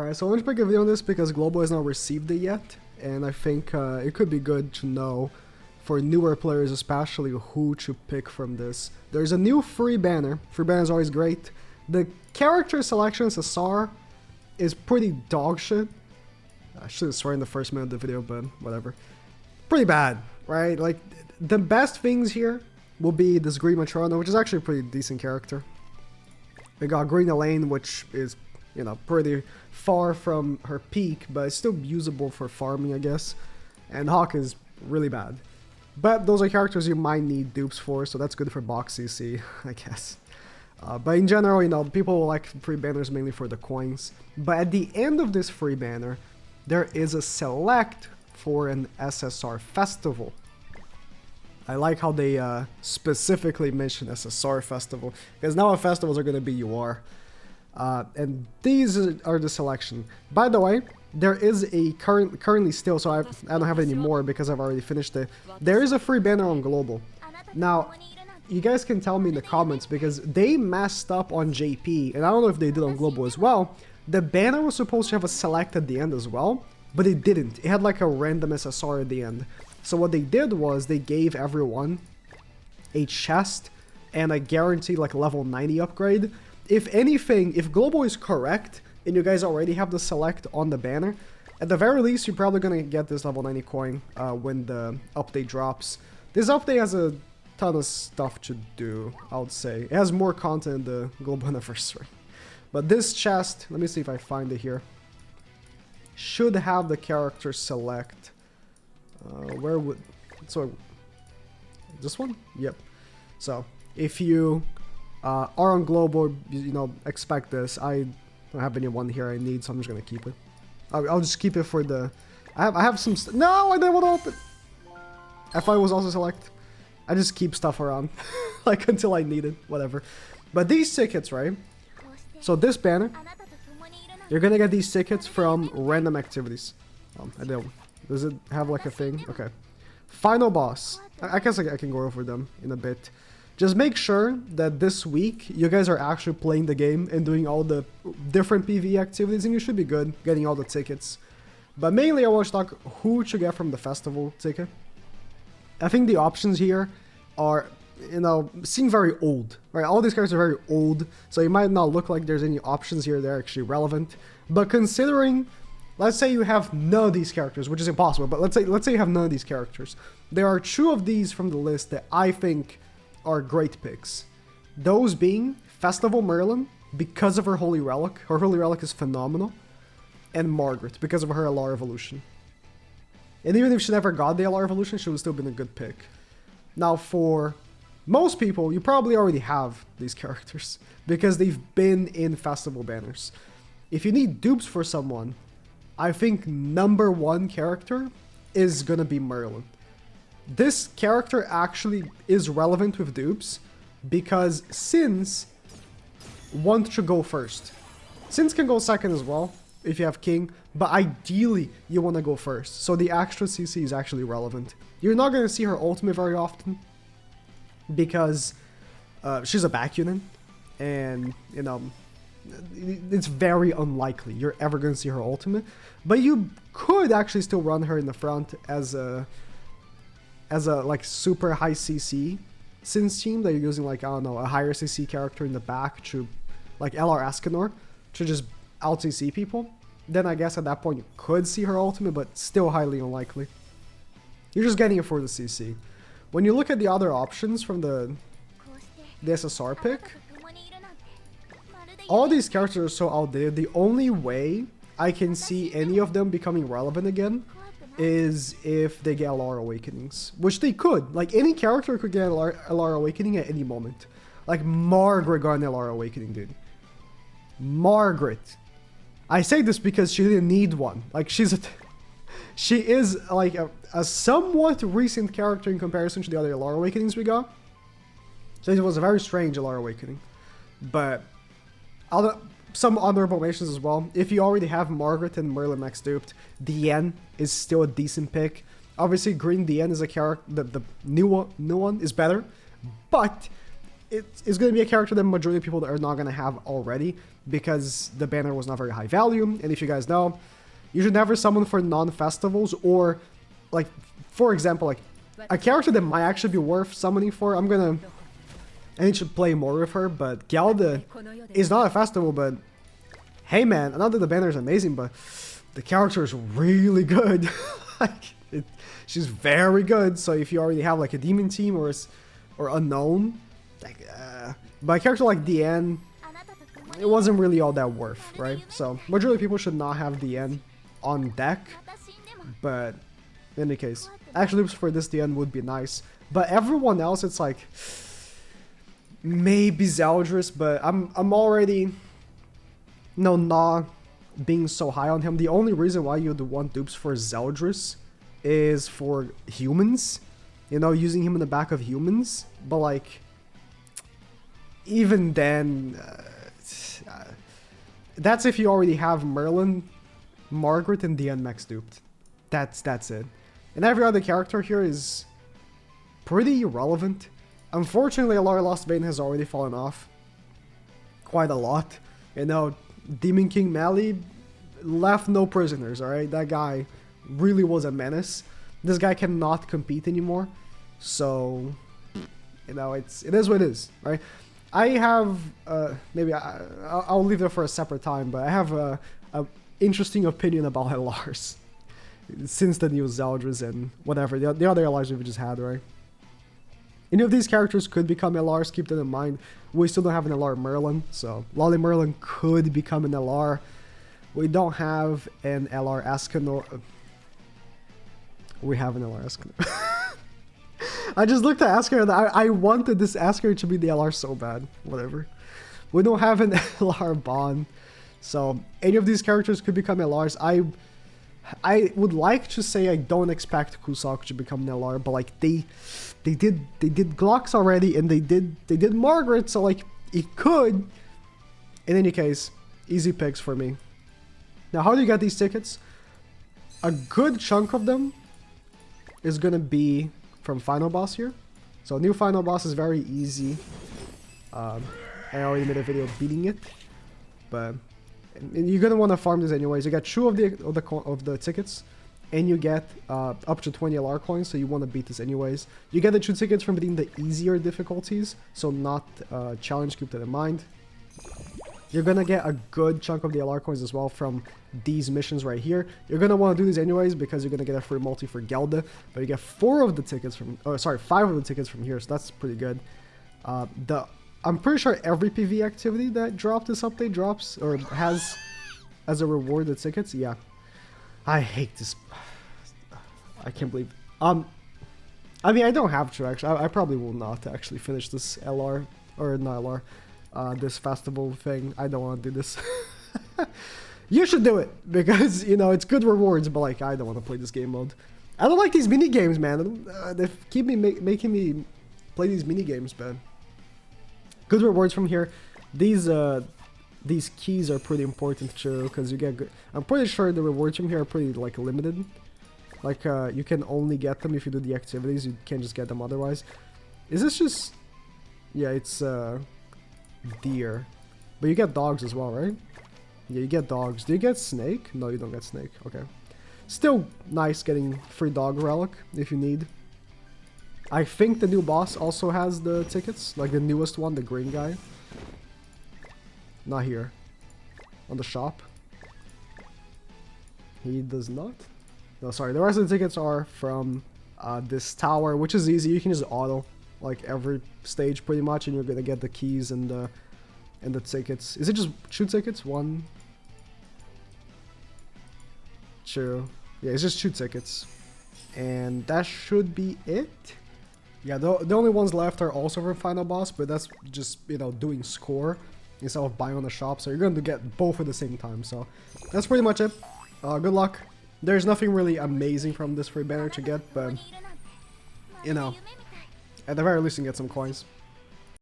Alright, so I want to make a video on this because Global has not received it yet, and I think it could be good to know, for newer players especially, who to pick from this. There's a new free banner. Free banner is always great. The character selection SSR is pretty dog shit. I should have sworn in the first minute of the video, but whatever. Pretty bad, right? Like, the best things here will be this Green Matrona, which is actually a pretty decent character. We got Green Elaine, which is, you know, pretty far from her peak, but it's still usable for farming, I guess. And Hawk is really bad. But those are characters you might need dupes for, so that's good for box CC, I guess. But in general, you know, people will like free banners mainly for the coins. But at the end of this free banner, there is a select for an SSR festival. I like how they specifically mention SSR festival, because now festivals are going to be UR. And these are the selection. By the way, there is a currently still, so I don't have it anymore because I've already finished it. There is a free banner on Global. Now, you guys can tell me in the comments, because they messed up on JP, and I don't know if they did on Global as well. The banner was supposed to have a select at the end as well, but it didn't. It had like a random SSR at the end. So what they did was they gave everyone a chest and a guaranteed like level 90 upgrade. If anything, if Global is correct, and you guys already have the select on the banner, at the very least, you're probably going to get this level 90 coin when the update drops. This update has a ton of stuff to do, I would say. It has more content than the Global Anniversary. But this chest, let me see if I find it here, should have the character select. Where would... So, this one? Yep. So, if you are on Global, you know, expect this. I don't have anyone here I need, so I'm just gonna keep it. I'll just keep it for the... I have some... No, I didn't want to open... FI was also select. I just keep stuff around. Like, until I need it. Whatever. But these tickets, right? So this banner, you're gonna get these tickets from random activities. I don't... Does it have like a thing? Okay. Final boss. I guess I can go over them in a bit. Just make sure that this week you guys are actually playing the game and doing all the different PvE activities, and you should be good getting all the tickets. But mainly I want to talk who to get from the festival ticket. I think the options here are, you know, seem very old, right? All these cards are very old, so it might not look like there's any options here that are actually relevant. But considering, let's say you have none of these characters, which is impossible, but let's say you have none of these characters. There are two of these from the list that I think are great picks. Those being Festival Merlin, because of her Holy Relic. Her Holy Relic is phenomenal. And Margaret, because of her LR Evolution. And even if she never got the LR Evolution, she would still been a good pick. Now for most people, you probably already have these characters, because they've been in festival banners. If you need dupes for someone, I think number one character is gonna be Merlin. This character actually is relevant with dupes because Sins want to go first. Sins can go second as well if you have King, but ideally you want to go first. So the extra CC is actually relevant. You're not going to see her ultimate very often because she's a back unit, and you know, it's very unlikely you're ever going to see her ultimate. But you could actually still run her in the front as a like super high CC Sins team that you're using, like, I don't know, a higher CC character in the back to like LR Escanor to just out CC people. Then I guess at that point you could see her ultimate, but still highly unlikely. You're just getting it for the CC. When you look at the other options from the SSR pick, all these characters are so outdated. The only way I can see any of them becoming relevant again is if they get LR Awakenings, which they could. Like, any character could get LR Awakening at any moment. Like, Margaret got an LR Awakening, dude. Margaret. I say this because she didn't need one. Like, she is like a somewhat recent character in comparison to the other LR Awakenings we got. So it was a very strange LR Awakening. But some honorable mentions as well. If you already have Margaret and Merlin max duped, Diane is still a decent pick. Obviously, Green Diane is a character, the new one is better, but it's going to be a character that majority of people are not going to have already. because the banner was not very high value. And if you guys know, you should never summon for non-festivals, or like, for example, like a character that might actually be worth summoning for. I need to play more with her, but Gelda is not a festival, but hey man, not that the banner is amazing, but the character is really good. She's very good, so if you already have like a demon team or unknown, like, but a character like DN, it wasn't really all that worth, right? So majority of people should not have DN on deck, but in any case, actually for this DN would be nice. But everyone else, it's like maybe Zeldris, but I'm already not being so high on him. The only reason why you'd want dupes for Zeldris is for humans, you know, using him in the back of humans. But like, even then, that's if you already have Merlin, Margaret, and DN max duped. That's it. And every other character here is pretty irrelevant. Unfortunately, Alara Lost Vein has already fallen off quite a lot. You know, Demon King Mali left no prisoners, alright? That guy really was a menace. This guy cannot compete anymore. So, you know, it is what it is, right? I have, maybe I'll leave that for a separate time, but I have a interesting opinion about LRs since the new Zeldris and whatever, the other LRs we've just had, right? Any of these characters could become LRs, keep that in mind. We still don't have an LR Merlin, so Lolly Merlin could become an LR. We don't have an LR Escanor. We have an LR Escanor. I just looked at Escanor and I wanted this Escanor to be the LR so bad. Whatever. We don't have an LR Bond, so any of these characters could become LRs. I would like to say I don't expect Kusok to become an LR, but like they did Glocks already, and they did Margaret, so like it could. In any case, easy picks for me. Now, how do you get these tickets? A good chunk of them is gonna be from Final Boss here. So new Final Boss is very easy. I already made a video beating it, but you're gonna want to farm this anyways. You get 2 of the tickets, and you get up to 20 LR coins, so you want to beat this anyways. You get the 2 tickets from beating the easier difficulties, so not challenge, keep that in mind. You're gonna get a good chunk of the LR coins as well from these missions right here. You're gonna want to do these anyways because you're gonna get a free multi for Gelda, but you get 4 of the tickets from, oh sorry, 5 of the tickets from here, so that's pretty good. I'm pretty sure every PV activity that dropped this update drops, or has as a reward the tickets. Yeah. I hate this. I can't believe. I mean, I don't have to actually. I probably will not actually finish this LR, or not LR, this festival thing. I don't want to do this. You should do it, because, you know, it's good rewards, but like, I don't want to play this game mode. I don't like these mini games, man. They keep me making me play these mini games, man. Good rewards from here. These keys are pretty important too, because you get good. I'm pretty sure the rewards from here are pretty like limited. Like you can only get them if you do the activities. You can't just get them otherwise. Is this just? Yeah, it's deer, but you get dogs as well, right? Yeah, you get dogs. Do you get snake? No, you don't get snake. Okay. Still nice getting free dog relic if you need. I think the new boss also has the tickets, like the newest one, the green guy. Not here. On the shop. He does not. No, sorry. The rest of the tickets are from this tower, which is easy. You can just auto like every stage pretty much, and you're gonna get the keys and the tickets. Is it just 2 tickets? 1, 2. Yeah, it's just 2 tickets, and that should be it. Yeah, the only ones left are also for Final Boss, but that's just, you know, doing score instead of buying on the shop, so you're going to get both at the same time, so that's pretty much it. Good luck. There's nothing really amazing from this free banner to get, but, you know, at the very least you can get some coins.